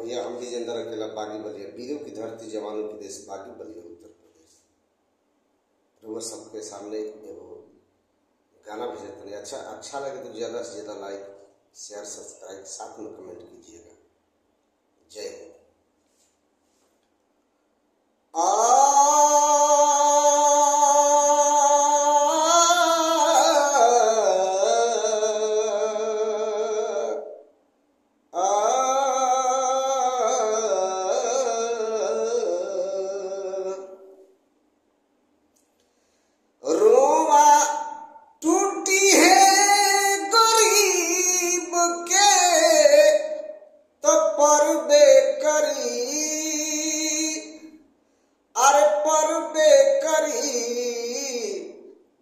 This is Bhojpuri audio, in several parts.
भैया हम विजेंद्र अकेला बागी बलिया, वीरों की धरती जवानों की देश, बागी बलिया उत्तर प्रदेश। रउआ सबके सामने एगो गाना भेजे तनी, अच्छा लगे तो ज़्यादा से ज़्यादा लाइक शेयर सब्सक्राइब साथ में कमेंट कीजिएगा। जय हिंद।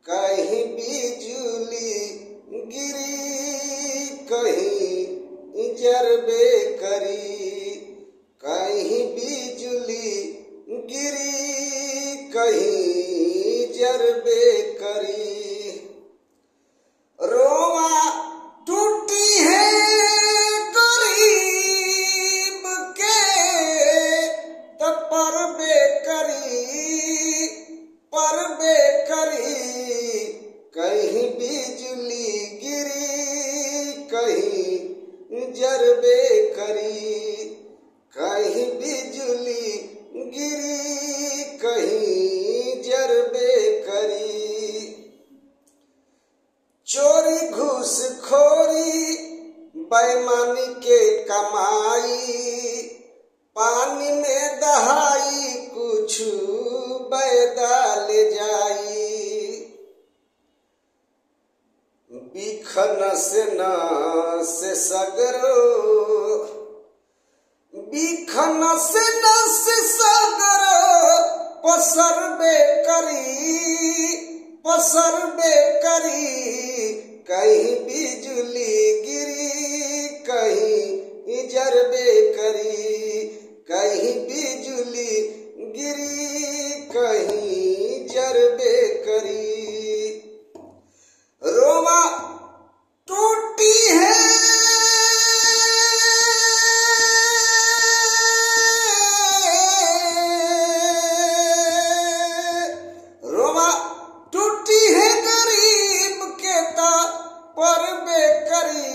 कहीं बिजुली गिरी कहीं जरबे करी, कहीं बिजुली गिरी कहीं जरबे करी। रोवा टूटी है गरीब के तो परबे करी, कहीं बिजली गिरी कहीं जरबे करी, कहीं बिजली गिरी कहीं जरबे करी। चोरी घूसखोरी बेईमानी के कमाई, पानी में दहाई कुछ बैदा ले जाई। बिखन से सगरो, बिखन से सगरो पसरबे करी, कहीं बिजली गिरी कहीं जरबे करी, कहीं बिजली गिरी कहीं जरबे करी। रोमा टूटी है रोमा टूटी है गरीब के ता परबे करी,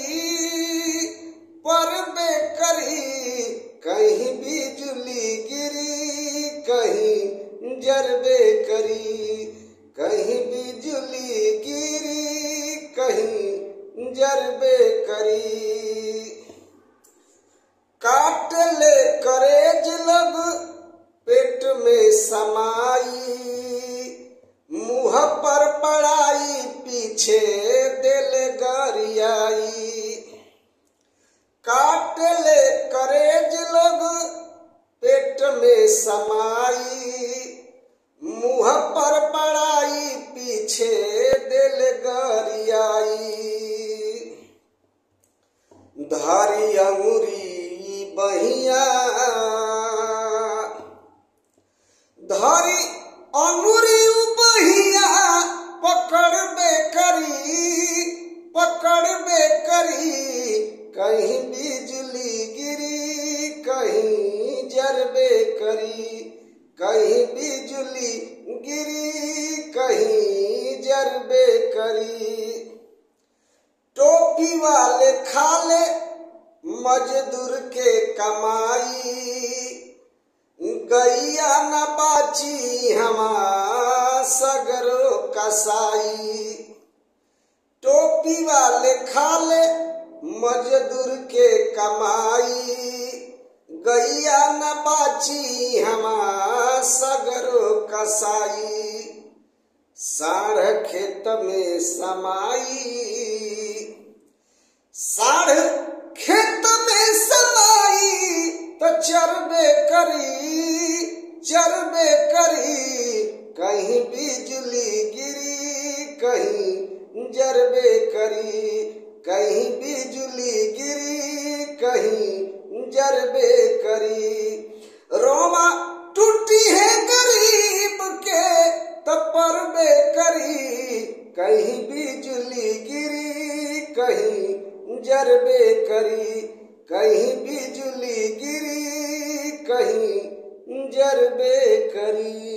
कहीं बिजली गिरी कहीं जरबे करी, कहीं बिजली गिरी कहीं जरबे करी। काट ले करेज लग पेट में समाई, मुंह पर पड़ाई पीछे दिल गरियाई। काट ले करेज लग पेट में समाई, मुंह पर पड़ाई पीछे दिल गरियाई। धारी अंगुरी बहिया, धारी अंगुरी बहिया पकड़बे करी, कहीं बिजली गिरी कहीं जरबे करी, कहीं बिजली गिरी कहीं जरबे करी। टोपी वाले खाले मजदूर के कमाई, गैया न बाची हमार सगरो कसाई। टोपी वाले खाले मजदूर के कमाई, गैया न बाची हमार सगरो कसाई। साढ़ खेत में समाई, साढ़ खेत में समाई तो चरबे करी, कहीं बिजली गिरी कहीं जरबे करी, कहीं बिजली गिरी कहीं जरबे करी। रोमा टूटी है गरीब के तो परबे करी, कहीं बिजली गिरी कहीं जरबे करी, कहीं बिजली गिरी कहीं जरबे करी।